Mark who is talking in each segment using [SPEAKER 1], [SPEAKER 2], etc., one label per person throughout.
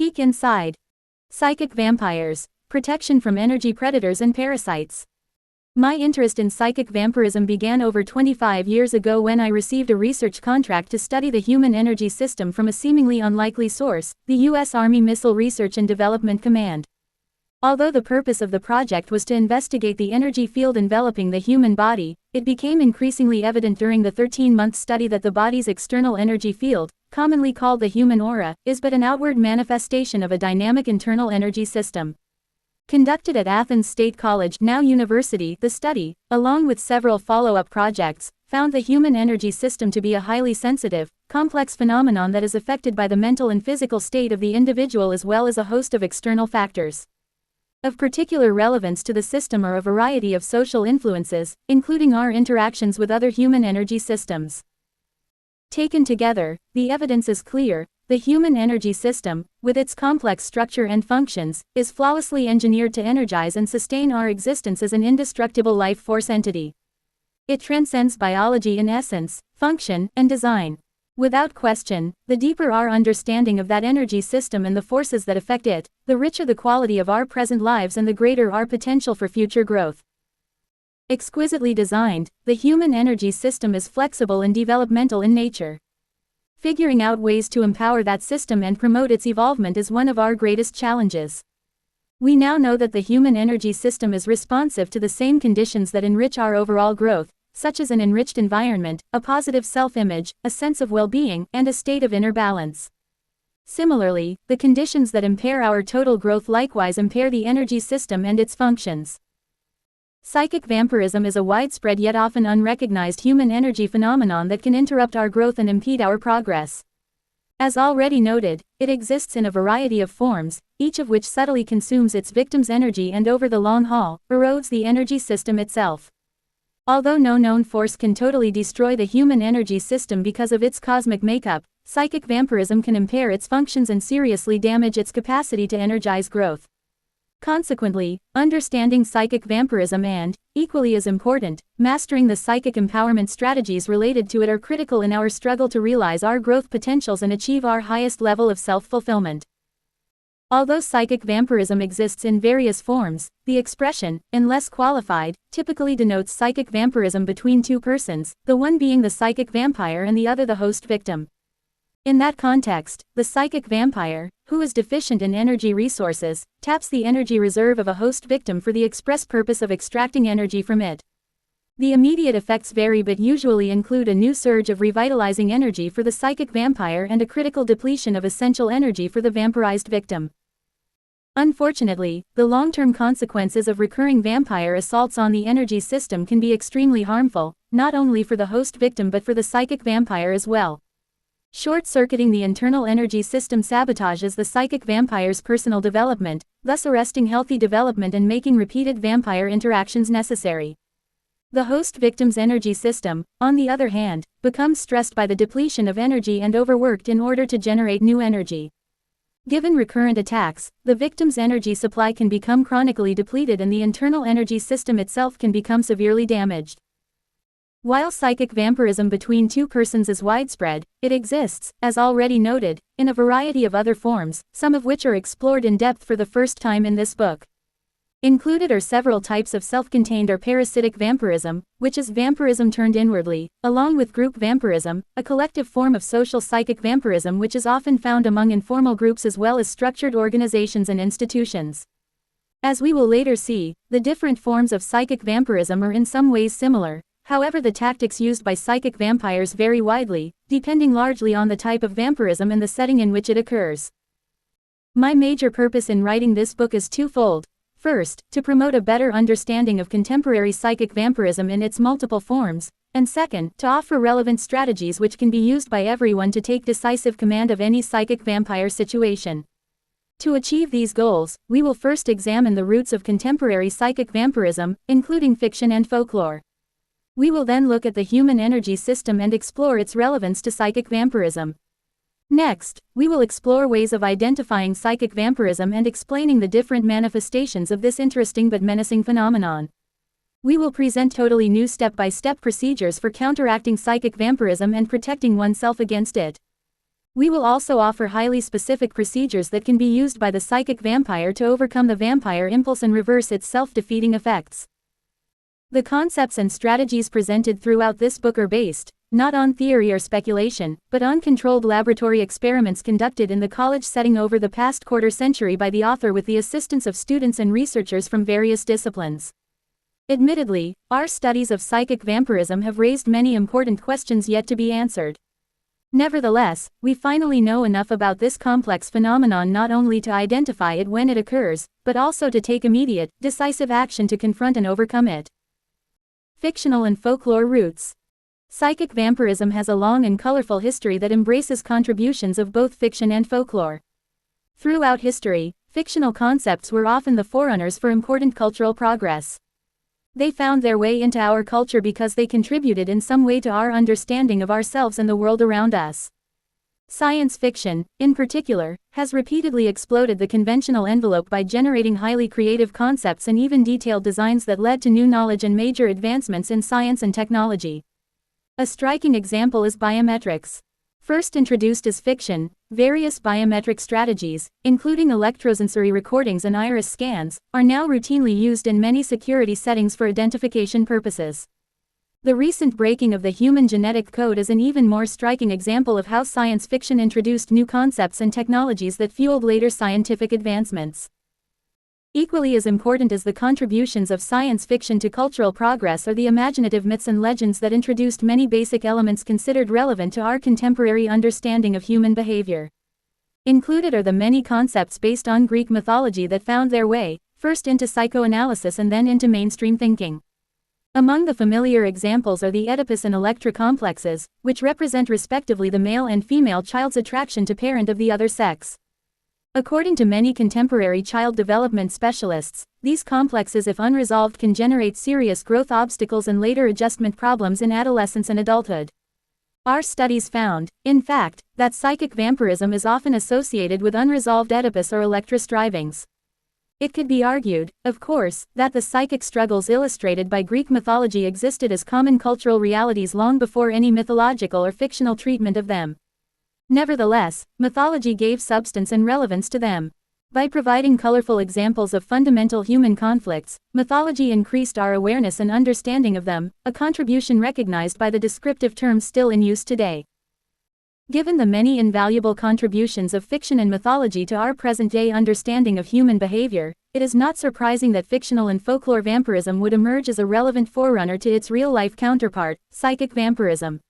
[SPEAKER 1] Peek inside. Psychic vampires. Protection from energy predators and parasites. My interest in psychic vampirism began over 25 years ago when I received a research contract to study the human energy system from a seemingly unlikely source, the U.S. Army Missile Research and Development Command. Although the purpose of the project was to investigate the energy field enveloping the human body, it became increasingly evident during the 13-month study that the body's external energy field, commonly called the human aura, is but an outward manifestation of a dynamic internal energy system. Conducted at Athens State College, now University, the study, along with several follow-up projects, found the human energy system to be a highly sensitive, complex phenomenon that is affected by the mental and physical state of the individual as well as a host of external factors. Of particular relevance to the system are a variety of social influences, including our interactions with other human energy systems. Taken together, the evidence is clear. The human energy system, with its complex structure and functions, is flawlessly engineered to energize and sustain our existence as an indestructible life force entity. It transcends biology in essence, function, and design. Without question, the deeper our understanding of that energy system and the forces that affect it, the richer the quality of our present lives and the greater our potential for future growth. Exquisitely designed, the human energy system is flexible and developmental in nature. Figuring out ways to empower that system and promote its evolvement is one of our greatest challenges. We now know that the human energy system is responsive to the same conditions that enrich our overall growth, such as an enriched environment, a positive self-image, a sense of well-being, and a state of inner balance. Similarly, the conditions that impair our total growth likewise impair the energy system and its functions. Psychic vampirism is a widespread yet often unrecognized human energy phenomenon that can interrupt our growth and impede our progress. As already noted, it exists in a variety of forms, each of which subtly consumes its victim's energy and over the long haul, erodes the energy system itself. Although no known force can totally destroy the human energy system because of its cosmic makeup, psychic vampirism can impair its functions and seriously damage its capacity to energize growth. Consequently, understanding psychic vampirism and, equally as important, mastering the psychic empowerment strategies related to it are critical in our struggle to realize our growth potentials and achieve our highest level of self-fulfillment. Although psychic vampirism exists in various forms, the expression, unless qualified, typically denotes psychic vampirism between two persons, the one being the psychic vampire and the other the host victim. In that context, the psychic vampire, who is deficient in energy resources, taps the energy reserve of a host victim for the express purpose of extracting energy from it. The immediate effects vary but usually include a new surge of revitalizing energy for the psychic vampire and a critical depletion of essential energy for the vampirized victim. Unfortunately, the long-term consequences of recurring vampire assaults on the energy system can be extremely harmful, not only for the host victim but for the psychic vampire as well. Short-circuiting the internal energy system sabotages the psychic vampire's personal development, thus arresting healthy development and making repeated vampire interactions necessary. The host victim's energy system, on the other hand, becomes stressed by the depletion of energy and overworked in order to generate new energy. Given recurrent attacks, the victim's energy supply can become chronically depleted and the internal energy system itself can become severely damaged. While psychic vampirism between two persons is widespread, it exists, as already noted, in a variety of other forms, some of which are explored in depth for the first time in this book. Included are several types of self-contained or parasitic vampirism, which is vampirism turned inwardly, along with group vampirism, a collective form of social psychic vampirism which is often found among informal groups as well as structured organizations and institutions. As we will later see, the different forms of psychic vampirism are in some ways similar. However, the tactics used by psychic vampires vary widely, depending largely on the type of vampirism and the setting in which it occurs. My major purpose in writing this book is twofold. First, to promote a better understanding of contemporary psychic vampirism in its multiple forms, and second, to offer relevant strategies which can be used by everyone to take decisive command of any psychic vampire situation. To achieve these goals, we will first examine the roots of contemporary psychic vampirism, including fiction and folklore. We will then look at the human energy system and explore its relevance to psychic vampirism. Next, we will explore ways of identifying psychic vampirism and explaining the different manifestations of this interesting but menacing phenomenon. We will present totally new step-by-step procedures for counteracting psychic vampirism and protecting oneself against it. We will also offer highly specific procedures that can be used by the psychic vampire to overcome the vampire impulse and reverse its self-defeating effects. The concepts and strategies presented throughout this book are based, not on theory or speculation, but on controlled laboratory experiments conducted in the college setting over the past quarter century by the author with the assistance of students and researchers from various disciplines. Admittedly, our studies of psychic vampirism have raised many important questions yet to be answered. Nevertheless, we finally know enough about this complex phenomenon not only to identify it when it occurs, but also to take immediate, decisive action to confront and overcome it. Fictional and folklore roots. Psychic vampirism has a long and colorful history that embraces contributions of both fiction and folklore. Throughout history, fictional concepts were often the forerunners for important cultural progress. They found their way into our culture because they contributed in some way to our understanding of ourselves and the world around us. Science fiction, in particular, has repeatedly exploded the conventional envelope by generating highly creative concepts and even detailed designs that led to new knowledge and major advancements in science and technology. A striking example is biometrics. First introduced as fiction, various biometric strategies, including electrosensory recordings and iris scans, are now routinely used in many security settings for identification purposes. The recent breaking of the human genetic code is an even more striking example of how science fiction introduced new concepts and technologies that fueled later scientific advancements. Equally as important as the contributions of science fiction to cultural progress are the imaginative myths and legends that introduced many basic elements considered relevant to our contemporary understanding of human behavior. Included are the many concepts based on Greek mythology that found their way, first into psychoanalysis and then into mainstream thinking. Among the familiar examples are the Oedipus and Electra complexes, which represent respectively the male and female child's attraction to parent of the other sex. According to many contemporary child development specialists, these complexes, if unresolved, can generate serious growth obstacles and later adjustment problems in adolescence and adulthood. Our studies found, in fact, that psychic vampirism is often associated with unresolved Oedipus or Electra strivings. It could be argued, of course, that the psychic struggles illustrated by Greek mythology existed as common cultural realities long before any mythological or fictional treatment of them. Nevertheless, mythology gave substance and relevance to them. By providing colorful examples of fundamental human conflicts, mythology increased our awareness and understanding of them, a contribution recognized by the descriptive terms still in use today. Given the many invaluable contributions of fiction and mythology to our present-day understanding of human behavior, it is not surprising that fictional and folklore vampirism would emerge as a relevant forerunner to its real-life counterpart, psychic vampirism.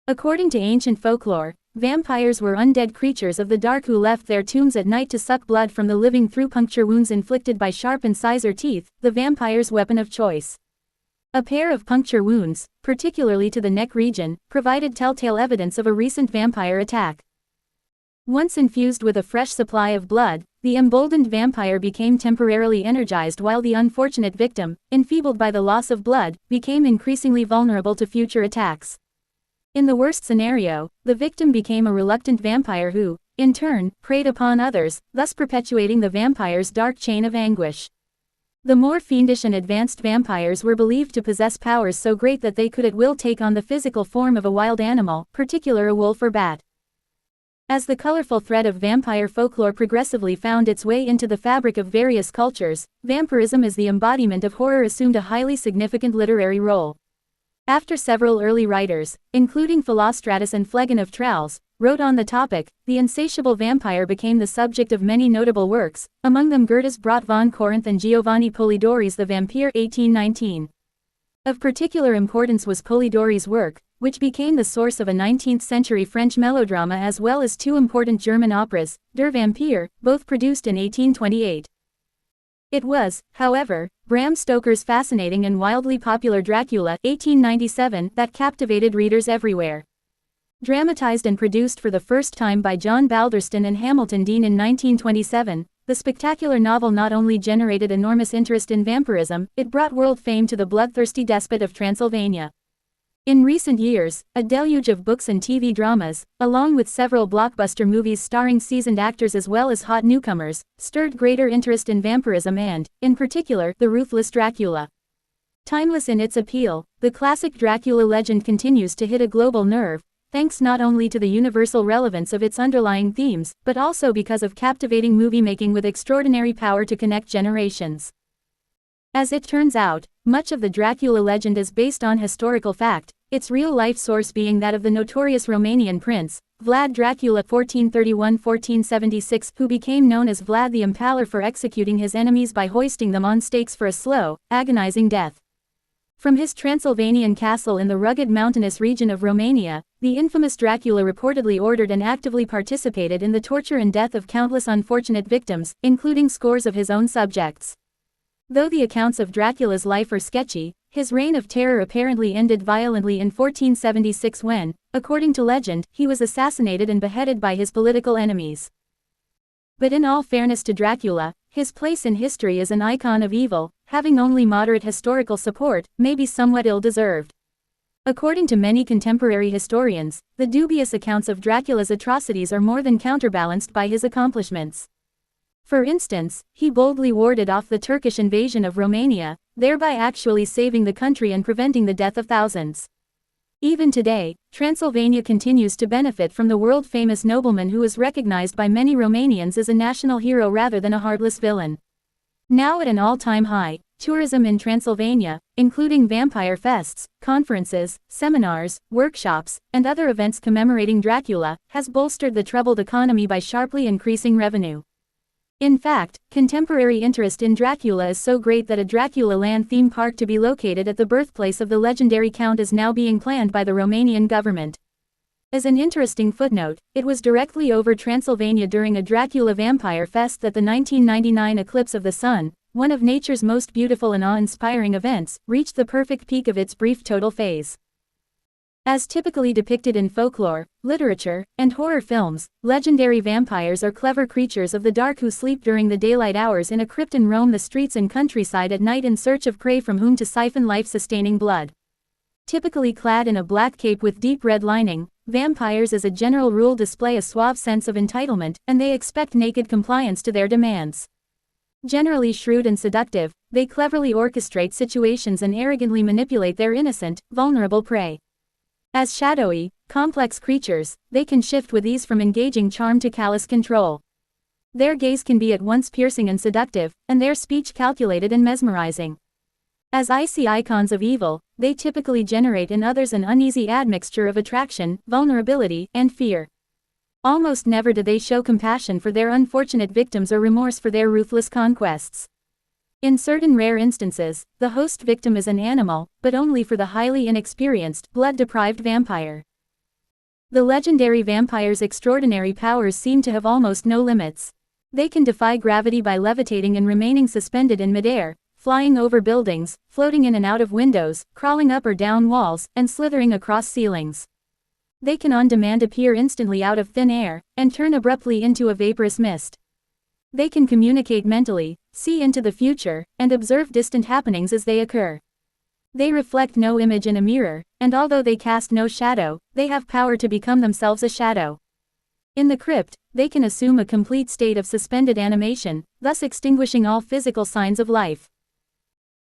[SPEAKER 1] According to ancient folklore, vampires were undead creatures of the dark who left their tombs at night to suck blood from the living through puncture wounds inflicted by sharp incisor teeth, the vampire's weapon of choice. A pair of puncture wounds, particularly to the neck region, provided telltale evidence of a recent vampire attack. Once infused with a fresh supply of blood, the emboldened vampire became temporarily energized while the unfortunate victim, enfeebled by the loss of blood, became increasingly vulnerable to future attacks. In the worst scenario, the victim became a reluctant vampire who, in turn, preyed upon others, thus perpetuating the vampire's dark chain of anguish. The more fiendish and advanced vampires were believed to possess powers so great that they could at will take on the physical form of a wild animal, particularly a wolf or bat. As the colorful thread of vampire folklore progressively found its way into the fabric of various cultures, vampirism as the embodiment of horror assumed a highly significant literary role. After several early writers, including Philostratus and Phlegon of Tralles, wrote on the topic, the insatiable vampire became the subject of many notable works, among them Goethe's Brot von Corinth and Giovanni Polidori's The Vampire 1819. Of particular importance was Polidori's work, which became the source of a 19th-century French melodrama as well as two important German operas, Der Vampir, both produced in 1828. It was, however, Bram Stoker's fascinating and wildly popular Dracula 1897 that captivated readers everywhere. Dramatized and produced for the first time by John Balderston and Hamilton Deane in 1927, the spectacular novel not only generated enormous interest in vampirism, it brought world fame to the bloodthirsty despot of Transylvania. In recent years, a deluge of books and TV dramas, along with several blockbuster movies starring seasoned actors as well as hot newcomers, stirred greater interest in vampirism and, in particular, the ruthless Dracula. Timeless in its appeal, the classic Dracula legend continues to hit a global nerve, thanks not only to the universal relevance of its underlying themes, but also because of captivating movie-making with extraordinary power to connect generations. As it turns out, much of the Dracula legend is based on historical fact, its real-life source being that of the notorious Romanian prince, Vlad Dracula 1431–1476, who became known as Vlad the Impaler for executing his enemies by hoisting them on stakes for a slow, agonizing death. From his Transylvanian castle in the rugged mountainous region of Romania, the infamous Dracula reportedly ordered and actively participated in the torture and death of countless unfortunate victims, including scores of his own subjects. Though the accounts of Dracula's life are sketchy, his reign of terror apparently ended violently in 1476 when, according to legend, he was assassinated and beheaded by his political enemies. But in all fairness to Dracula, his place in history as an icon of evil, having only moderate historical support, may be somewhat ill-deserved. According to many contemporary historians, the dubious accounts of Dracula's atrocities are more than counterbalanced by his accomplishments. For instance, he boldly warded off the Turkish invasion of Romania, thereby actually saving the country and preventing the death of thousands. Even today, Transylvania continues to benefit from the world-famous nobleman who is recognized by many Romanians as a national hero rather than a heartless villain. Now at an all-time high, tourism in Transylvania, including vampire fests, conferences, seminars, workshops, and other events commemorating Dracula, has bolstered the troubled economy by sharply increasing revenue. In fact, contemporary interest in Dracula is so great that a Dracula Land theme park to be located at the birthplace of the legendary count is now being planned by the Romanian government. As an interesting footnote, it was directly over Transylvania during a Dracula Vampire Fest that the 1999 eclipse of the sun, one of nature's most beautiful and awe-inspiring events, reached the perfect peak of its brief total phase. As typically depicted in folklore, literature, and horror films, legendary vampires are clever creatures of the dark who sleep during the daylight hours in a crypt and roam the streets and countryside at night in search of prey from whom to siphon life-sustaining blood. Typically clad in a black cape with deep red lining, vampires as a general rule display a suave sense of entitlement, and they expect naked compliance to their demands. Generally shrewd and seductive, they cleverly orchestrate situations and arrogantly manipulate their innocent, vulnerable prey. As shadowy, complex creatures, they can shift with ease from engaging charm to callous control. Their gaze can be at once piercing and seductive, and their speech calculated and mesmerizing. As icy icons of evil, they typically generate in others an uneasy admixture of attraction, vulnerability, and fear. Almost never do they show compassion for their unfortunate victims or remorse for their ruthless conquests. In certain rare instances, the host victim is an animal, but only for the highly inexperienced, blood-deprived vampire. The legendary vampire's extraordinary powers seem to have almost no limits. They can defy gravity by levitating and remaining suspended in midair, flying over buildings, floating in and out of windows, crawling up or down walls, and slithering across ceilings. They can on demand appear instantly out of thin air, and turn abruptly into a vaporous mist. They can communicate mentally, see into the future, and observe distant happenings as they occur. They reflect no image in a mirror, and although they cast no shadow, they have power to become themselves a shadow. In the crypt, they can assume a complete state of suspended animation, thus extinguishing all physical signs of life.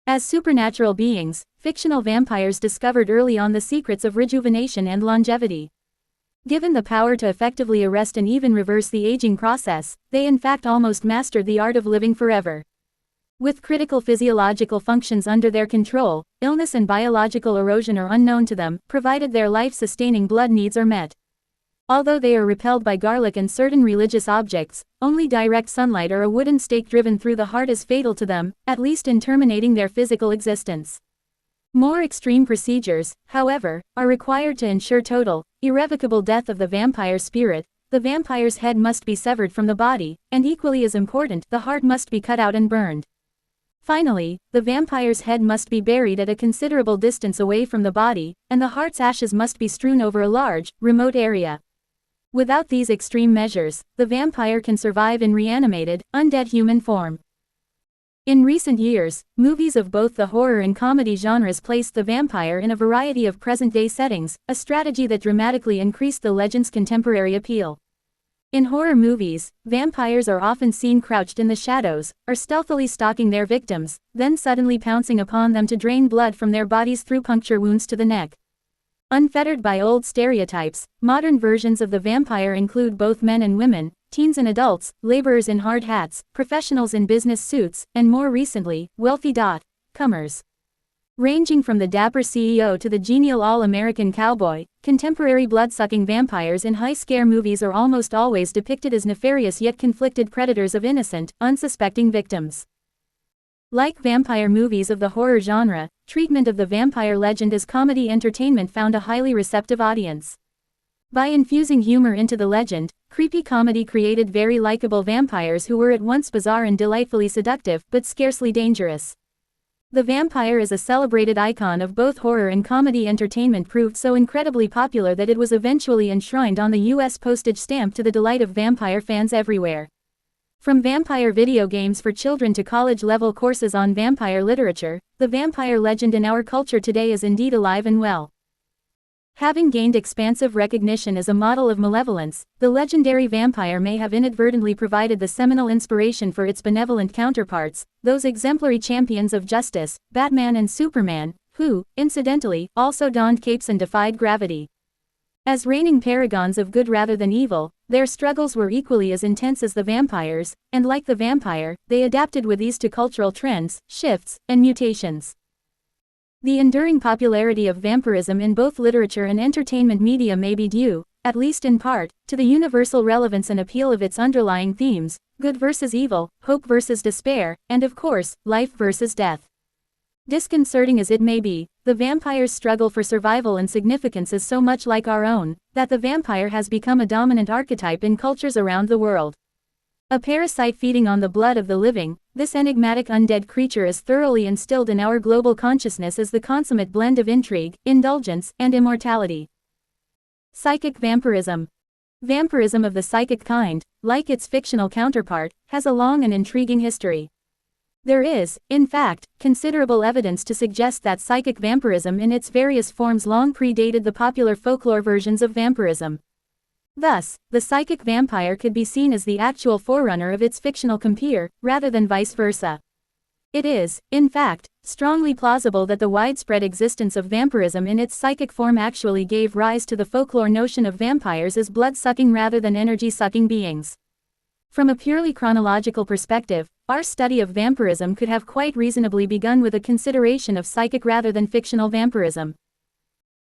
[SPEAKER 1] As supernatural beings, fictional vampires discovered early on the secrets of rejuvenation and longevity. Given the power to effectively arrest and even reverse the aging process, they in fact almost mastered the art of living forever. With critical physiological functions under their control, illness and biological erosion are unknown to them, provided their life-sustaining blood needs are met. Although they are repelled by garlic and certain religious objects, only direct sunlight or a wooden stake driven through the heart is fatal to them, at least in terminating their physical existence. More extreme procedures, however, are required to ensure total, irrevocable death of the vampire spirit. The vampire's head must be severed from the body, and equally as important, the heart must be cut out and burned. Finally, the vampire's head must be buried at a considerable distance away from the body, and the heart's ashes must be strewn over a large, remote area. Without these extreme measures, the vampire can survive in reanimated, undead human form. In recent years, movies of both the horror and comedy genres placed the vampire in a variety of present-day settings, a strategy that dramatically increased the legend's contemporary appeal. In horror movies, vampires are often seen crouched in the shadows, or stealthily stalking their victims, then suddenly pouncing upon them to drain blood from their bodies through puncture wounds to the neck. Unfettered by old stereotypes, modern versions of the vampire include both men and women, teens and adults, laborers in hard hats, professionals in business suits, and more recently, wealthy.comers. Ranging from the dapper CEO to the genial all-American cowboy, contemporary blood-sucking vampires in high scare movies are almost always depicted as nefarious yet conflicted predators of innocent, unsuspecting victims. Like vampire movies of the horror genre, treatment of the vampire legend as comedy entertainment found a highly receptive audience. By infusing humor into the legend, creepy comedy created very likable vampires who were at once bizarre and delightfully seductive, but scarcely dangerous. The vampire as a celebrated icon of both horror and comedy entertainment proved so incredibly popular that it was eventually enshrined on the US postage stamp to the delight of vampire fans everywhere. From vampire video games for children to college-level courses on vampire literature, the vampire legend in our culture today is indeed alive and well. Having gained expansive recognition as a model of malevolence, the legendary vampire may have inadvertently provided the seminal inspiration for its benevolent counterparts, those exemplary champions of justice, Batman and Superman, who, incidentally, also donned capes and defied gravity. As reigning paragons of good rather than evil, their struggles were equally as intense as the vampires, and like the vampire, they adapted with ease to cultural trends, shifts, and mutations. The enduring popularity of vampirism in both literature and entertainment media may be due, at least in part, to the universal relevance and appeal of its underlying themes: good versus evil, hope versus despair, and of course, life versus death. Disconcerting as it may be, the vampire's struggle for survival and significance is so much like our own, that the vampire has become a dominant archetype in cultures around the world. A parasite feeding on the blood of the living, this enigmatic undead creature is thoroughly instilled in our global consciousness as the consummate blend of intrigue, indulgence, and immortality. Psychic vampirism. Vampirism of the psychic kind, like its fictional counterpart, has a long and intriguing history. There is, in fact, considerable evidence to suggest that psychic vampirism in its various forms long predated the popular folklore versions of vampirism. Thus, the psychic vampire could be seen as the actual forerunner of its fictional compeer, rather than vice versa. It is, in fact, strongly plausible that the widespread existence of vampirism in its psychic form actually gave rise to the folklore notion of vampires as blood-sucking rather than energy-sucking beings. From a purely chronological perspective, our study of vampirism could have quite reasonably begun with a consideration of psychic rather than fictional vampirism.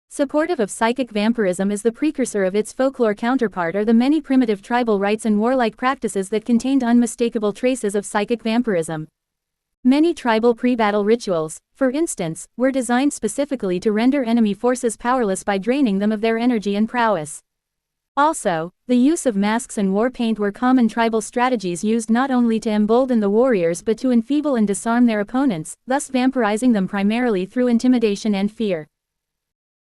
[SPEAKER 1] Supportive of psychic vampirism as the precursor of its folklore counterpart are the many primitive tribal rites and warlike practices that contained unmistakable traces of psychic vampirism. Many tribal pre-battle rituals, for instance, were designed specifically to render enemy forces powerless by draining them of their energy and prowess. Also, the use of masks and war paint were common tribal strategies used not only to embolden the warriors but to enfeeble and disarm their opponents, thus vampirizing them primarily through intimidation and fear.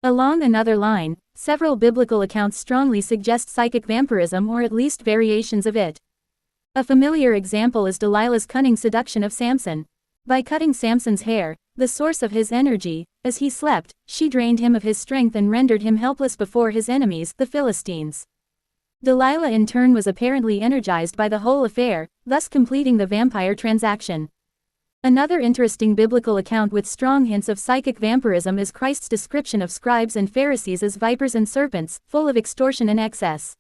[SPEAKER 1] Along another line, several biblical accounts strongly suggest psychic vampirism or at least variations of it. A familiar example is Delilah's cunning seduction of Samson. By cutting Samson's hair, the source of his energy, as he slept, she drained him of his strength and rendered him helpless before his enemies, the Philistines. Delilah in turn was apparently energized by the whole affair, thus completing the vampire transaction. Another interesting biblical account with strong hints of psychic vampirism is Christ's description of scribes and Pharisees as vipers and serpents, full of extortion and excess.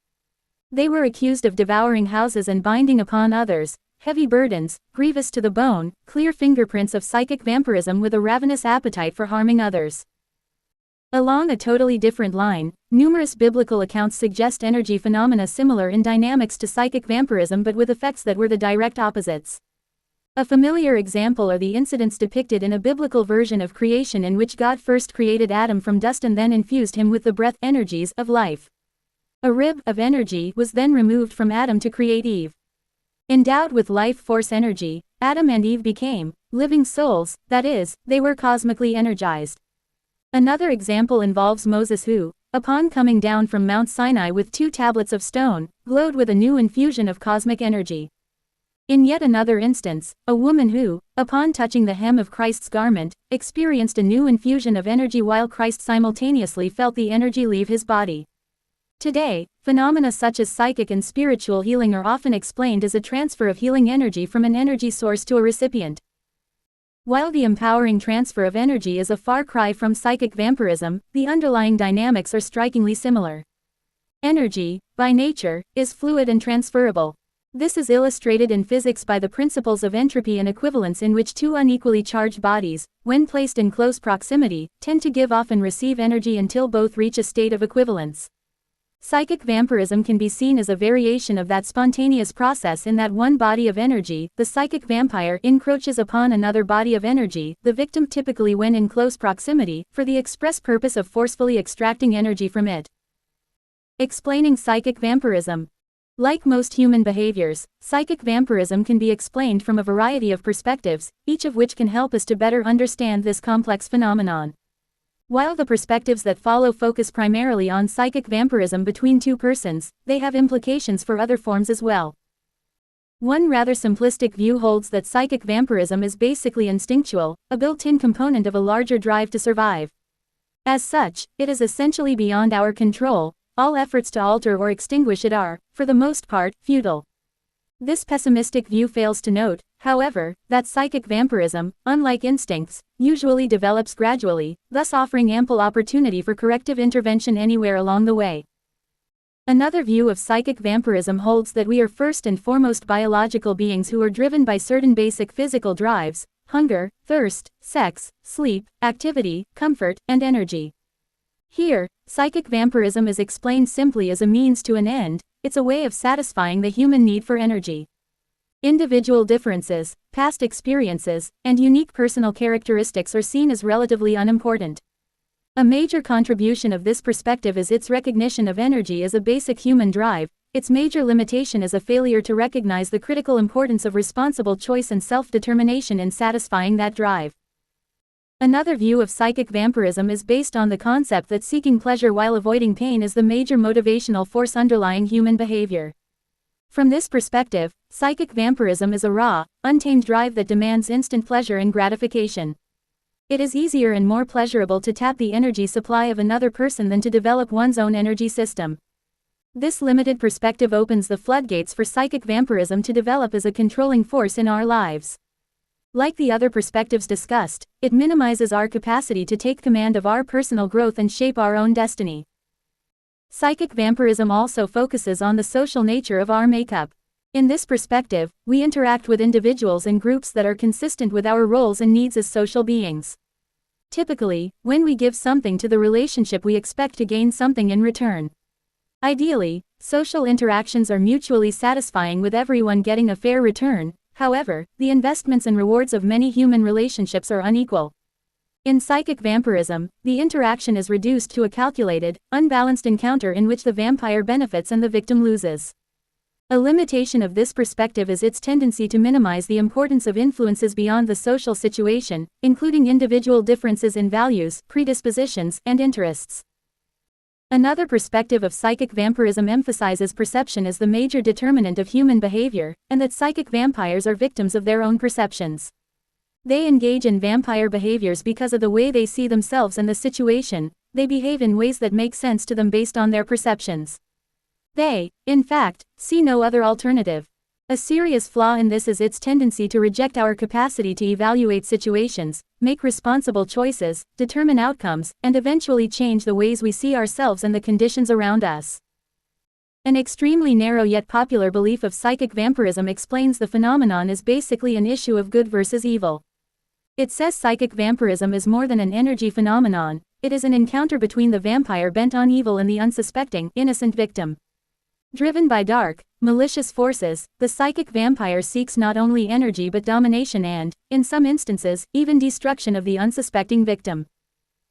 [SPEAKER 1] They were accused of devouring houses and binding upon others, heavy burdens, grievous to the bone, clear fingerprints of psychic vampirism with a ravenous appetite for harming others. Along a totally different line, numerous biblical accounts suggest energy phenomena similar in dynamics to psychic vampirism but with effects that were the direct opposites. A familiar example are the incidents depicted in a biblical version of creation in which God first created Adam from dust and then infused him with the breath energies of life. A rib of energy was then removed from Adam to create Eve. Endowed with life force energy, Adam and Eve became living souls, that is, they were cosmically energized. Another example involves Moses who, upon coming down from Mount Sinai with 2 tablets of stone, glowed with a new infusion of cosmic energy. In yet another instance, a woman who, upon touching the hem of Christ's garment, experienced a new infusion of energy while Christ simultaneously felt the energy leave his body. Today, phenomena such as psychic and spiritual healing are often explained as a transfer of healing energy from an energy source to a recipient. While the empowering transfer of energy is a far cry from psychic vampirism, the underlying dynamics are strikingly similar. Energy, by nature, is fluid and transferable. This is illustrated in physics by the principles of entropy and equivalence, in which two unequally charged bodies, when placed in close proximity, tend to give off and receive energy until both reach a state of equivalence. Psychic vampirism can be seen as a variation of that spontaneous process, in that one body of energy, the psychic vampire, encroaches upon another body of energy, the victim typically when in close proximity, for the express purpose of forcefully extracting energy from it. Explaining psychic vampirism. Like most human behaviors, psychic vampirism can be explained from a variety of perspectives, each of which can help us to better understand this complex phenomenon. While the perspectives that follow focus primarily on psychic vampirism between two persons, they have implications for other forms as well. One rather simplistic view holds that psychic vampirism is basically instinctual, a built-in component of a larger drive to survive. As such, it is essentially beyond our control. All efforts to alter or extinguish it are, for the most part, futile. This pessimistic view fails to note, however, that psychic vampirism, unlike instincts, usually develops gradually, thus offering ample opportunity for corrective intervention anywhere along the way. Another view of psychic vampirism holds that we are first and foremost biological beings who are driven by certain basic physical drives: hunger, thirst, sex, sleep, activity, comfort, and energy. Here, psychic vampirism is explained simply as a means to an end. It's a way of satisfying the human need for energy. Individual differences, past experiences, and unique personal characteristics are seen as relatively unimportant. A major contribution of this perspective is its recognition of energy as a basic human drive. Its major limitation is a failure to recognize the critical importance of responsible choice and self-determination in satisfying that drive. Another view of psychic vampirism is based on the concept that seeking pleasure while avoiding pain is the major motivational force underlying human behavior. From this perspective, psychic vampirism is a raw, untamed drive that demands instant pleasure and gratification. It is easier and more pleasurable to tap the energy supply of another person than to develop one's own energy system. This limited perspective opens the floodgates for psychic vampirism to develop as a controlling force in our lives. Like the other perspectives discussed, it minimizes our capacity to take command of our personal growth and shape our own destiny. Psychic vampirism also focuses on the social nature of our makeup. In this perspective, we interact with individuals and groups that are consistent with our roles and needs as social beings. Typically, when we give something to the relationship, we expect to gain something in return. Ideally, social interactions are mutually satisfying, with everyone getting a fair return. However, the investments and rewards of many human relationships are unequal. In psychic vampirism, the interaction is reduced to a calculated, unbalanced encounter in which the vampire benefits and the victim loses. A limitation of this perspective is its tendency to minimize the importance of influences beyond the social situation, including individual differences in values, predispositions, and interests. Another perspective of psychic vampirism emphasizes perception as the major determinant of human behavior, and that psychic vampires are victims of their own perceptions. They engage in vampire behaviors because of the way they see themselves and the situation. They behave in ways that make sense to them based on their perceptions. They, in fact, see no other alternative. A serious flaw in this is its tendency to reject our capacity to evaluate situations, make responsible choices, determine outcomes, and eventually change the ways we see ourselves and the conditions around us. An extremely narrow yet popular belief of psychic vampirism explains the phenomenon as basically an issue of good versus evil. It says psychic vampirism is more than an energy phenomenon. It is an encounter between the vampire bent on evil and the unsuspecting, innocent victim. Driven by dark, malicious forces, the psychic vampire seeks not only energy but domination and, in some instances, even destruction of the unsuspecting victim.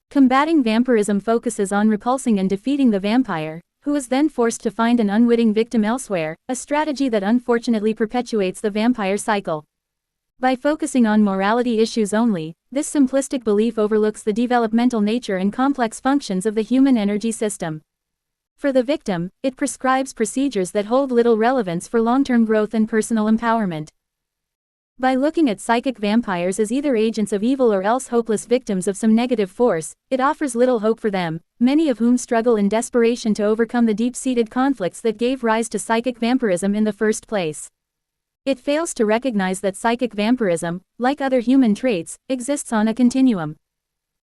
[SPEAKER 1] Combating vampirism focuses on repulsing and defeating the vampire, who is then forced to find an unwitting victim elsewhere, a strategy that unfortunately perpetuates the vampire cycle. By focusing on morality issues only, this simplistic belief overlooks the developmental nature and complex functions of the human energy system. For the victim, it prescribes procedures that hold little relevance for long-term growth and personal empowerment. By looking at psychic vampires as either agents of evil or else hopeless victims of some negative force, it offers little hope for them, many of whom struggle in desperation to overcome the deep-seated conflicts that gave rise to psychic vampirism in the first place. It fails to recognize that psychic vampirism, like other human traits, exists on a continuum.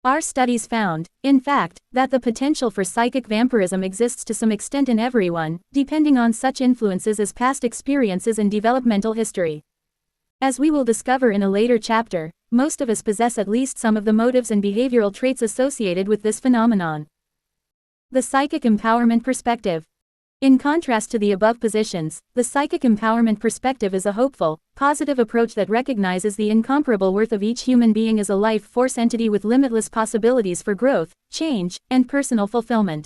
[SPEAKER 1] Our studies found, in fact, that the potential for psychic vampirism exists to some extent in everyone, depending on such influences as past experiences and developmental history. As we will discover in a later chapter, most of us possess at least some of the motives and behavioral traits associated with this phenomenon. The psychic empowerment perspective. In contrast to the above positions, the psychic empowerment perspective is a hopeful, positive approach that recognizes the incomparable worth of each human being as a life force entity with limitless possibilities for growth, change, and personal fulfillment.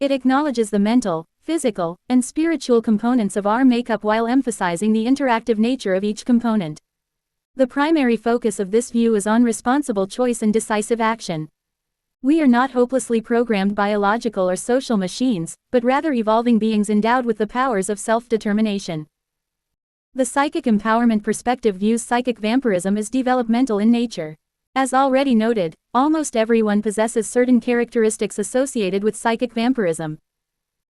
[SPEAKER 1] It acknowledges the mental, physical, and spiritual components of our makeup while emphasizing the interactive nature of each component. The primary focus of this view is on responsible choice and decisive action. We are not hopelessly programmed biological or social machines, but rather evolving beings endowed with the powers of self-determination. The psychic empowerment perspective views psychic vampirism as developmental in nature. As already noted, almost everyone possesses certain characteristics associated with psychic vampirism.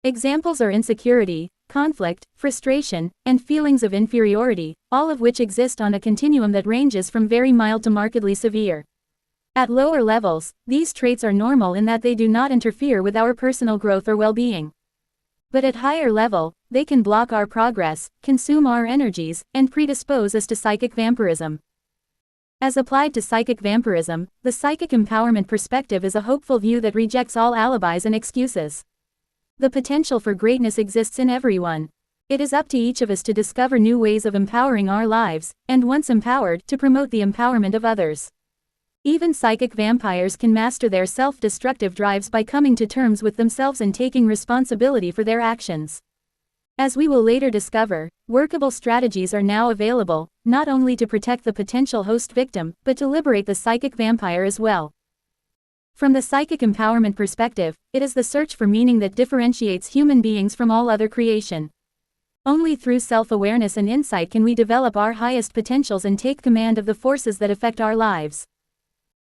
[SPEAKER 1] Examples are insecurity, conflict, frustration, and feelings of inferiority, all of which exist on a continuum that ranges from very mild to markedly severe. At lower levels, these traits are normal in that they do not interfere with our personal growth or well-being. But at higher level, they can block our progress, consume our energies, and predispose us to psychic vampirism. As applied to psychic vampirism, the psychic empowerment perspective is a hopeful view that rejects all alibis and excuses. The potential for greatness exists in everyone. It is up to each of us to discover new ways of empowering our lives, and once empowered, to promote the empowerment of others. Even psychic vampires can master their self-destructive drives by coming to terms with themselves and taking responsibility for their actions. As we will later discover, workable strategies are now available, not only to protect the potential host victim, but to liberate the psychic vampire as well. From the psychic empowerment perspective, it is the search for meaning that differentiates human beings from all other creation. Only through self-awareness and insight can we develop our highest potentials and take command of the forces that affect our lives.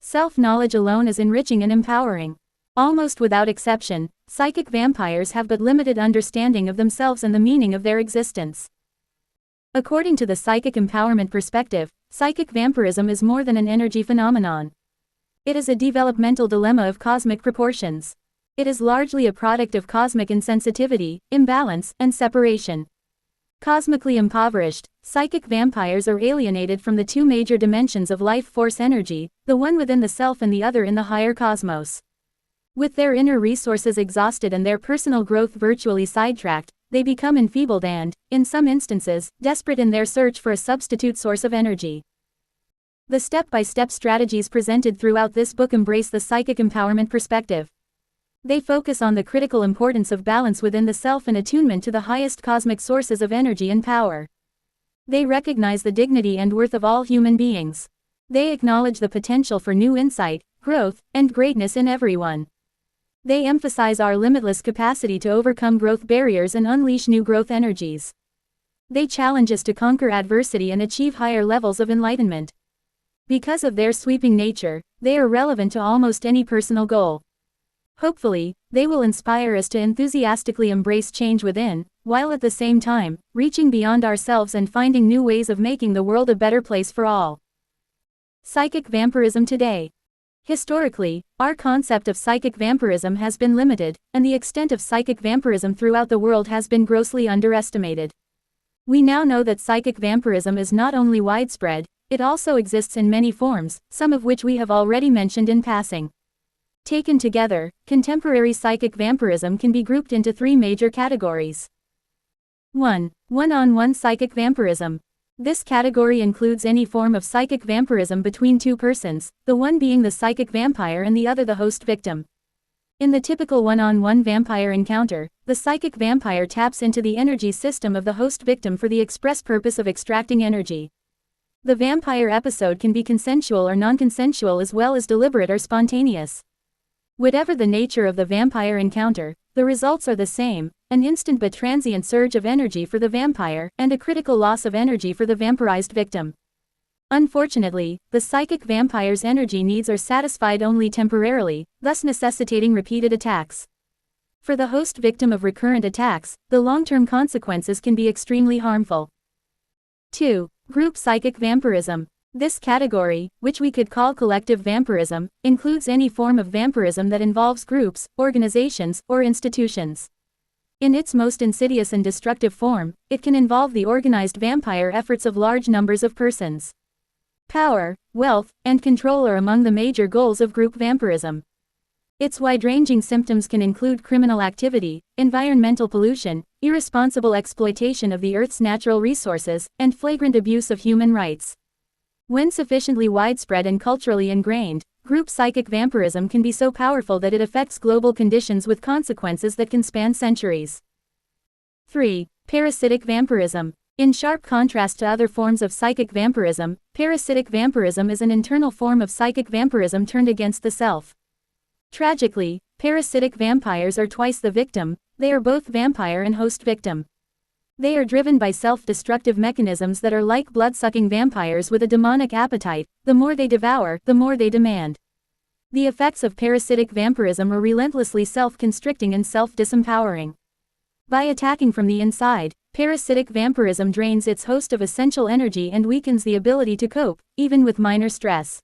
[SPEAKER 1] Self-knowledge alone is enriching and empowering. Almost without exception, psychic vampires have but limited understanding of themselves and the meaning of their existence. According to the psychic empowerment perspective, psychic vampirism is more than an energy phenomenon. It is a developmental dilemma of cosmic proportions. It is largely a product of cosmic insensitivity, imbalance, and separation. Cosmically impoverished, psychic vampires are alienated from the two major dimensions of life force energy, the one within the self and the other in the higher cosmos. With their inner resources exhausted and their personal growth virtually sidetracked, they become enfeebled and, in some instances, desperate in their search for a substitute source of energy. The step-by-step strategies presented throughout this book embrace the psychic empowerment perspective. They focus on the critical importance of balance within the self and attunement to the highest cosmic sources of energy and power. They recognize the dignity and worth of all human beings. They acknowledge the potential for new insight, growth, and greatness in everyone. They emphasize our limitless capacity to overcome growth barriers and unleash new growth energies. They challenge us to conquer adversity and achieve higher levels of enlightenment. Because of their sweeping nature, they are relevant to almost any personal goal. Hopefully, they will inspire us to enthusiastically embrace change within, while at the same time, reaching beyond ourselves and finding new ways of making the world a better place for all. Psychic vampirism today. Historically, our concept of psychic vampirism has been limited, and the extent of psychic vampirism throughout the world has been grossly underestimated. We now know that psychic vampirism is not only widespread, it also exists in many forms, some of which we have already mentioned in passing. Taken together, contemporary psychic vampirism can be grouped into three major categories. 1. One-on-one psychic vampirism. This category includes any form of psychic vampirism between two persons, the one being the psychic vampire and the other the host victim. In the typical one-on-one vampire encounter, the psychic vampire taps into the energy system of the host victim for the express purpose of extracting energy. The vampire episode can be consensual or non-consensual as well as deliberate or spontaneous. Whatever the nature of the vampire encounter, the results are the same, an instant but transient surge of energy for the vampire, and a critical loss of energy for the vampirized victim. Unfortunately, the psychic vampire's energy needs are satisfied only temporarily, thus necessitating repeated attacks. For the host victim of recurrent attacks, the long-term consequences can be extremely harmful. 2. Group psychic vampirism. This category, which we could call collective vampirism, includes any form of vampirism that involves groups, organizations, or institutions. In its most insidious and destructive form, it can involve the organized vampire efforts of large numbers of persons. Power, wealth, and control are among the major goals of group vampirism. Its wide-ranging symptoms can include criminal activity, environmental pollution, irresponsible exploitation of the Earth's natural resources, and flagrant abuse of human rights. When sufficiently widespread and culturally ingrained, group psychic vampirism can be so powerful that it affects global conditions with consequences that can span centuries. 3. Parasitic vampirism. In sharp contrast to other forms of psychic vampirism, parasitic vampirism is an internal form of psychic vampirism turned against the self. Tragically, parasitic vampires are twice the victim. They are both vampire and host victim. They are driven by self-destructive mechanisms that are like blood-sucking vampires with a demonic appetite. The more they devour, the more they demand. The effects of parasitic vampirism are relentlessly self-constricting and self-disempowering. By attacking from the inside, parasitic vampirism drains its host of essential energy and weakens the ability to cope, even with minor stress.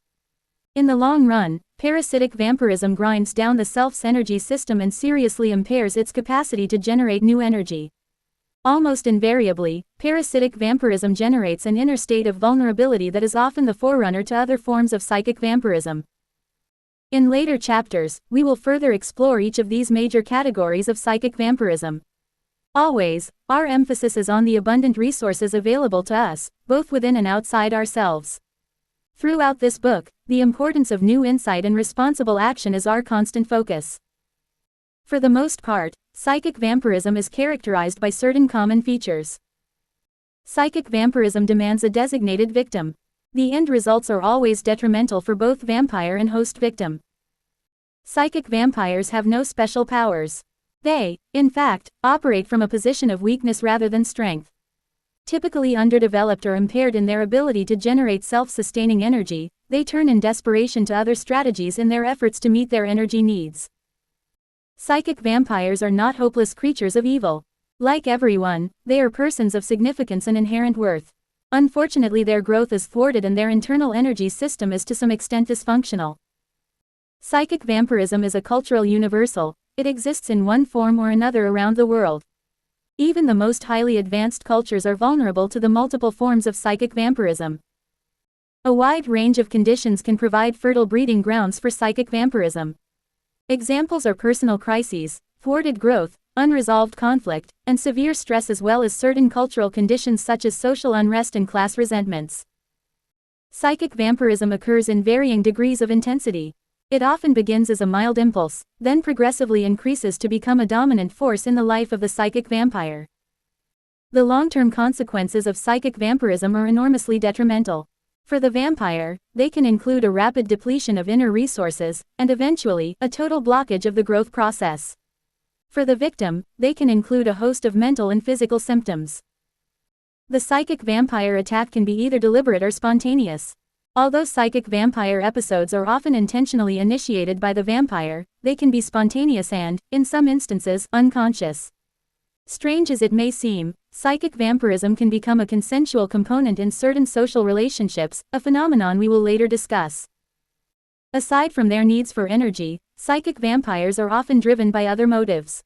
[SPEAKER 1] In the long run, parasitic vampirism grinds down the self's energy system and seriously impairs its capacity to generate new energy. Almost invariably, parasitic vampirism generates an inner state of vulnerability that is often the forerunner to other forms of psychic vampirism. In later chapters, we will further explore each of these major categories of psychic vampirism. Always, our emphasis is on the abundant resources available to us, both within and outside ourselves. Throughout this book, the importance of new insight and responsible action is our constant focus. For the most part, psychic vampirism is characterized by certain common features. Psychic vampirism demands a designated victim. The end results are always detrimental for both vampire and host victim. Psychic vampires have no special powers. They, in fact, operate from a position of weakness rather than strength. Typically underdeveloped or impaired in their ability to generate self-sustaining energy, they turn in desperation to other strategies in their efforts to meet their energy needs. Psychic vampires are not hopeless creatures of evil. Like everyone, they are persons of significance and inherent worth. Unfortunately, their growth is thwarted and their internal energy system is to some extent dysfunctional. Psychic vampirism is a cultural universal. It exists in one form or another around the world. Even the most highly advanced cultures are vulnerable to the multiple forms of psychic vampirism. A wide range of conditions can provide fertile breeding grounds for psychic vampirism. Examples are personal crises, thwarted growth, unresolved conflict, and severe stress, as well as certain cultural conditions such as social unrest and class resentments. Psychic vampirism occurs in varying degrees of intensity. It often begins as a mild impulse, then progressively increases to become a dominant force in the life of the psychic vampire. The long-term consequences of psychic vampirism are enormously detrimental. For the vampire, they can include a rapid depletion of inner resources, and eventually, a total blockage of the growth process. For the victim, they can include a host of mental and physical symptoms. The psychic vampire attack can be either deliberate or spontaneous. Although psychic vampire episodes are often intentionally initiated by the vampire, they can be spontaneous and, in some instances, unconscious. Strange as it may seem, psychic vampirism can become a consensual component in certain social relationships, a phenomenon we will later discuss. Aside from their needs for energy, psychic vampires are often driven by other motives.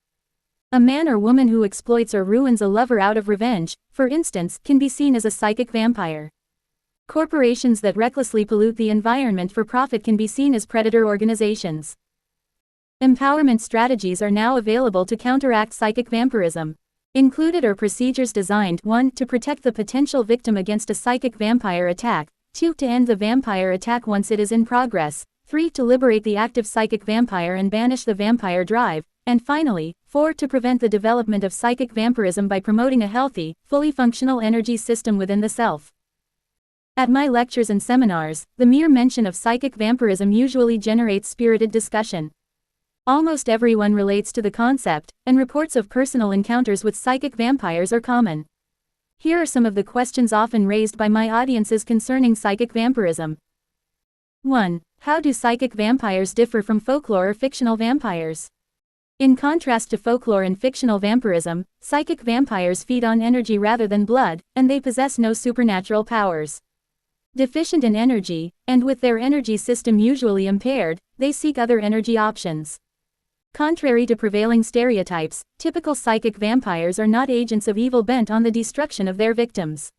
[SPEAKER 1] A man or woman who exploits or ruins a lover out of revenge, for instance, can be seen as a psychic vampire. Corporations that recklessly pollute the environment for profit can be seen as predator organizations. Empowerment strategies are now available to counteract psychic vampirism. Included are procedures designed 1. To protect the potential victim against a psychic vampire attack, 2. To end the vampire attack once it is in progress, 3. To liberate the active psychic vampire and banish the vampire drive, and finally, 4. To prevent the development of psychic vampirism by promoting a healthy, fully functional energy system within the self. At my lectures and seminars, the mere mention of psychic vampirism usually generates spirited discussion. Almost everyone relates to the concept, and reports of personal encounters with psychic vampires are common. Here are some of the questions often raised by my audiences concerning psychic vampirism. 1. How do psychic vampires differ from folklore or fictional vampires? In contrast to folklore and fictional vampirism, psychic vampires feed on energy rather than blood, and they possess no supernatural powers. Deficient in energy, and with their energy system usually impaired, they seek other energy options. Contrary to prevailing stereotypes, typical psychic vampires are not agents of evil bent on the destruction of their victims.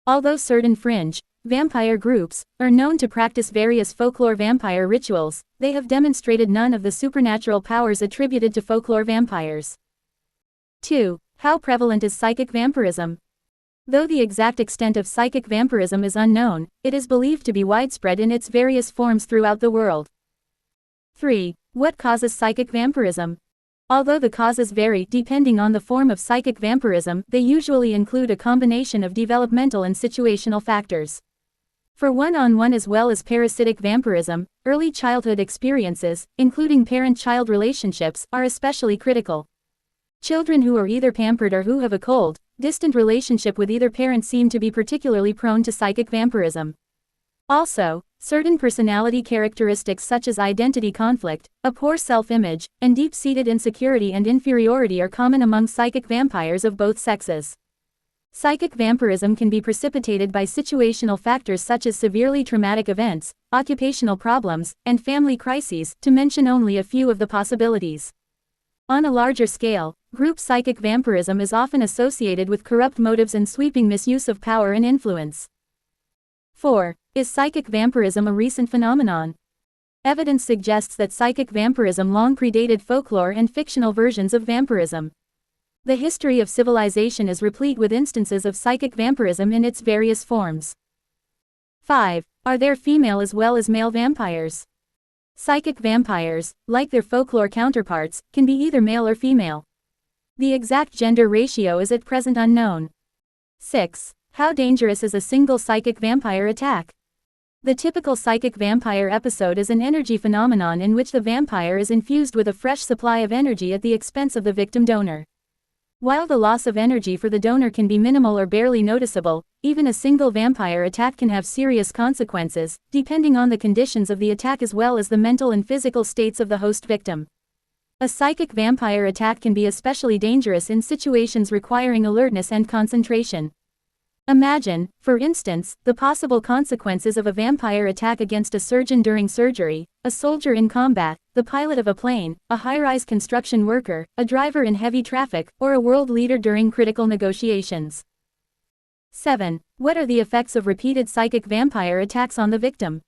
[SPEAKER 1] Although certain fringe, vampire groups are known to practice various folklore vampire rituals, they have demonstrated none of the supernatural powers attributed to folklore vampires. 2. How prevalent is psychic vampirism? Though the exact extent of psychic vampirism is unknown, it is believed to be widespread in its various forms throughout the world. 3. What causes psychic vampirism? Although the causes vary depending on the form of psychic vampirism, they usually include a combination of developmental and situational factors. For one-on-one as well as parasitic vampirism, early childhood experiences, including parent-child relationships, are especially critical. Children who are either pampered or who have a cold, distant relationship with either parent seem to be particularly prone to psychic vampirism. Also, certain personality characteristics such as identity conflict, a poor self-image, and deep-seated insecurity and inferiority are common among psychic vampires of both sexes. Psychic vampirism can be precipitated by situational factors such as severely traumatic events, occupational problems, and family crises, to mention only a few of the possibilities. On a larger scale, group psychic vampirism is often associated with corrupt motives and sweeping misuse of power and influence. 4. Is psychic vampirism a recent phenomenon? Evidence suggests that psychic vampirism long predated folklore and fictional versions of vampirism. The history of civilization is replete with instances of psychic vampirism in its various forms. 5. Are there female as well as male vampires? Psychic vampires, like their folklore counterparts, can be either male or female. The exact gender ratio is at present unknown. 6. How dangerous is a single psychic vampire attack? The typical psychic vampire episode is an energy phenomenon in which the vampire is infused with a fresh supply of energy at the expense of the victim donor. While the loss of energy for the donor can be minimal or barely noticeable, even a single vampire attack can have serious consequences, depending on the conditions of the attack as well as the mental and physical states of the host victim. A psychic vampire attack can be especially dangerous in situations requiring alertness and concentration. Imagine, for instance, the possible consequences of a vampire attack against a surgeon during surgery, a soldier in combat, the pilot of a plane, a high-rise construction worker, a driver in heavy traffic, or a world leader during critical negotiations. 7. What are the effects of repeated psychic vampire attacks on the victim?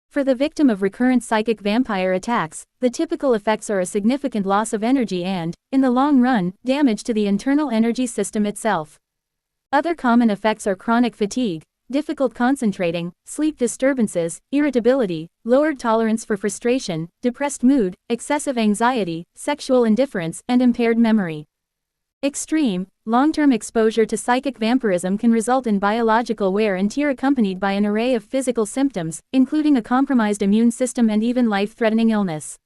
[SPEAKER 1] For the victim of recurrent psychic vampire attacks, the typical effects are a significant loss of energy and, in the long run, damage to the internal energy system itself. Other common effects are chronic fatigue, difficult concentrating, sleep disturbances, irritability, lowered tolerance for frustration, depressed mood, excessive anxiety, sexual indifference, and impaired memory. Extreme, long-term exposure to psychic vampirism can result in biological wear and tear accompanied by an array of physical symptoms, including a compromised immune system and even life-threatening illness.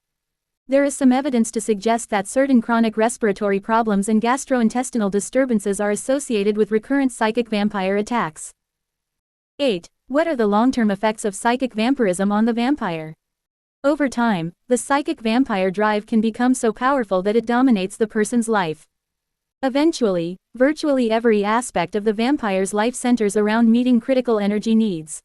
[SPEAKER 1] There is some evidence to suggest that certain chronic respiratory problems and gastrointestinal disturbances are associated with recurrent psychic vampire attacks. 8. What are the long-term effects of psychic vampirism on the vampire? Over time, the psychic vampire drive can become so powerful that it dominates the person's life. Eventually, virtually every aspect of the vampire's life centers around meeting critical energy needs.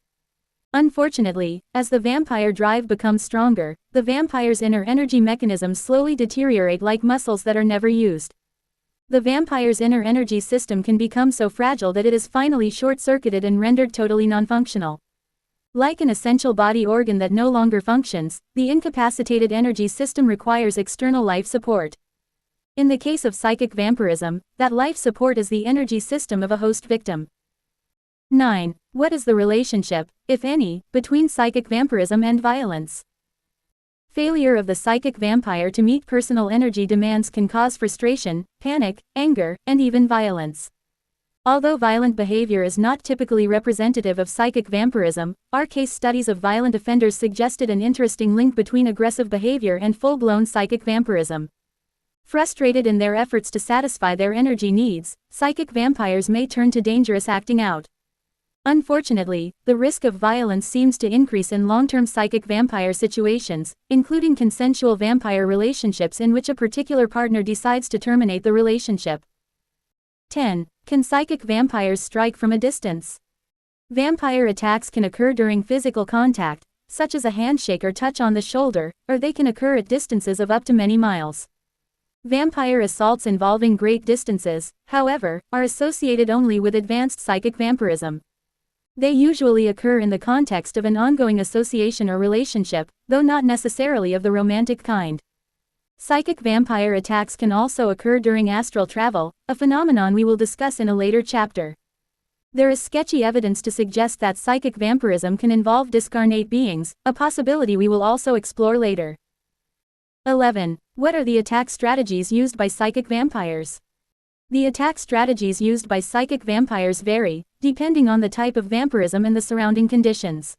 [SPEAKER 1] Unfortunately, as the vampire drive becomes stronger, the vampire's inner energy mechanisms slowly deteriorate like muscles that are never used. The vampire's inner energy system can become so fragile that it is finally short-circuited and rendered totally non-functional. Like an essential body organ that no longer functions, the incapacitated energy system requires external life support. In the case of psychic vampirism, that life support is the energy system of a host victim. 9. What is the relationship, if any, between psychic vampirism and violence? Failure of the psychic vampire to meet personal energy demands can cause frustration, panic, anger, and even violence. Although violent behavior is not typically representative of psychic vampirism, our case studies of violent offenders suggested an interesting link between aggressive behavior and full-blown psychic vampirism. Frustrated in their efforts to satisfy their energy needs, psychic vampires may turn to dangerous acting out. Unfortunately, the risk of violence seems to increase in long-term psychic vampire situations, including consensual vampire relationships in which a particular partner decides to terminate the relationship. 10. Can psychic vampires strike from a distance? Vampire attacks can occur during physical contact, such as a handshake or touch on the shoulder, or they can occur at distances of up to many miles. Vampire assaults involving great distances, however, are associated only with advanced psychic vampirism. They usually occur in the context of an ongoing association or relationship, though not necessarily of the romantic kind. Psychic vampire attacks can also occur during astral travel, a phenomenon we will discuss in a later chapter. There is sketchy evidence to suggest that psychic vampirism can involve discarnate beings, a possibility we will also explore later. 11. What are the attack strategies used by psychic vampires? The attack strategies used by psychic vampires vary, depending on the type of vampirism and the surrounding conditions.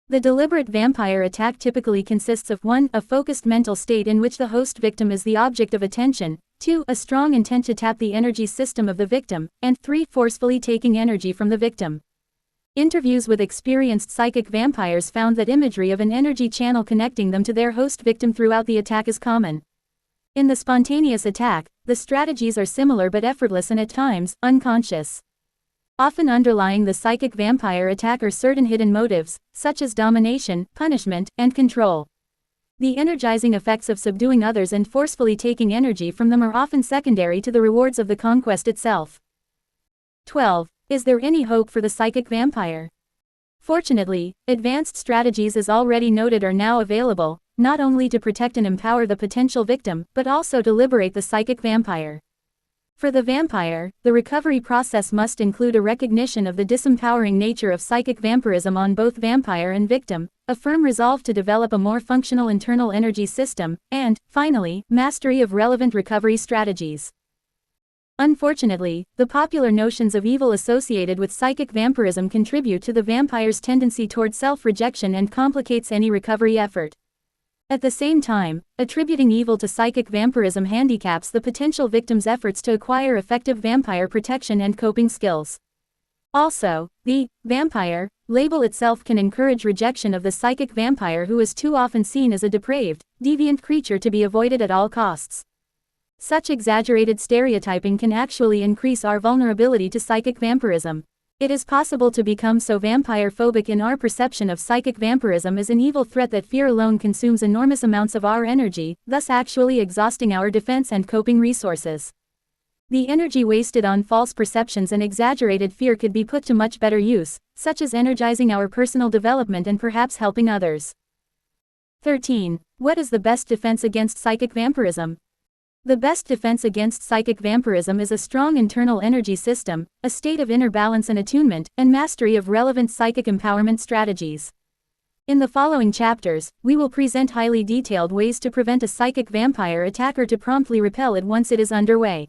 [SPEAKER 1] The deliberate vampire attack typically consists of 1. A focused mental state in which the host victim is the object of attention, 2. A strong intent to tap the energy system of the victim, and 3. Forcefully taking energy from the victim. Interviews with experienced psychic vampires found that imagery of an energy channel connecting them to their host victim throughout the attack is common. In the spontaneous attack, the strategies are similar but effortless and at times, unconscious. Often underlying the psychic vampire attack are certain hidden motives, such as domination, punishment, and control. The energizing effects of subduing others and forcefully taking energy from them are often secondary to the rewards of the conquest itself. 12. Is there any hope for the psychic vampire? Fortunately, advanced strategies as already noted are now available, not only to protect and empower the potential victim, but also to liberate the psychic vampire. For the vampire, the recovery process must include a recognition of the disempowering nature of psychic vampirism on both vampire and victim, a firm resolve to develop a more functional internal energy system, and, finally, mastery of relevant recovery strategies. Unfortunately, the popular notions of evil associated with psychic vampirism contribute to the vampire's tendency toward self-rejection and complicates any recovery effort. At the same time, attributing evil to psychic vampirism handicaps the potential victim's efforts to acquire effective vampire protection and coping skills. Also, the vampire label itself can encourage rejection of the psychic vampire who is too often seen as a depraved, deviant creature to be avoided at all costs. Such exaggerated stereotyping can actually increase our vulnerability to psychic vampirism. It is possible to become so vampire-phobic in our perception of psychic vampirism as an evil threat that fear alone consumes enormous amounts of our energy, thus actually exhausting our defense and coping resources. The energy wasted on false perceptions and exaggerated fear could be put to much better use, such as energizing our personal development and perhaps helping others. 13. What is the best defense against psychic vampirism? The best defense against psychic vampirism is a strong internal energy system, a state of inner balance and attunement, and mastery of relevant psychic empowerment strategies. In the following chapters, we will present highly detailed ways to prevent a psychic vampire attack or to promptly repel it once it is underway.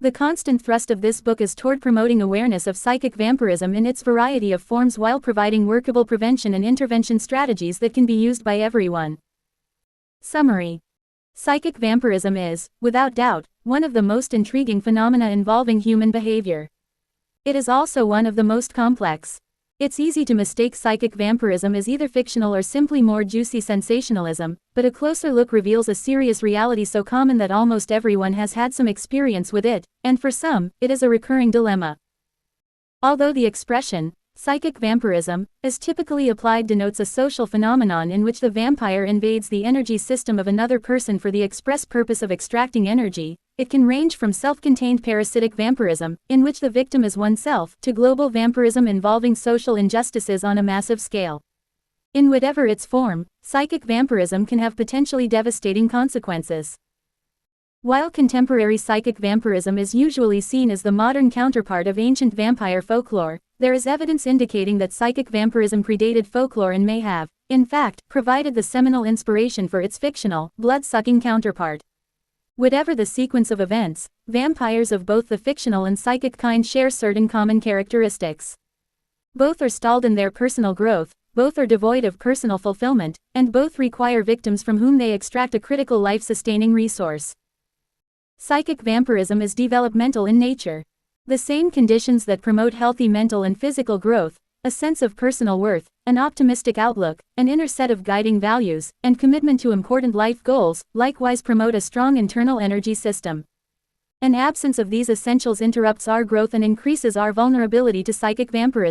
[SPEAKER 1] The constant thrust of this book is toward promoting awareness of psychic vampirism in its variety of forms while providing workable prevention and intervention strategies that can be used by everyone. Summary. Psychic vampirism is, without doubt, one of the most intriguing phenomena involving human behavior. It is also one of the most complex. It's easy to mistake psychic vampirism as either fictional or simply more juicy sensationalism, but a closer look reveals a serious reality so common that almost everyone has had some experience with it, and for some, it is a recurring dilemma. Although the expression, psychic vampirism, as typically applied denotes a social phenomenon in which the vampire invades the energy system of another person for the express purpose of extracting energy, it can range from self-contained parasitic vampirism, in which the victim is oneself, to global vampirism involving social injustices on a massive scale. In whatever its form, psychic vampirism can have potentially devastating consequences. While contemporary psychic vampirism is usually seen as the modern counterpart of ancient vampire folklore, there is evidence indicating that psychic vampirism predated folklore and may have, in fact, provided the seminal inspiration for its fictional, blood-sucking counterpart. Whatever the sequence of events, vampires of both the fictional and psychic kind share certain common characteristics. Both are stalled in their personal growth, both are devoid of personal fulfillment, and both require victims from whom they extract a critical life-sustaining resource. Psychic vampirism is developmental in nature. The same conditions that promote healthy mental and physical growth, a sense of personal worth, an optimistic outlook, an inner set of guiding values, and commitment to important life goals, likewise promote a strong internal energy system. An absence of these essentials interrupts our growth and increases our vulnerability to psychic vampirism.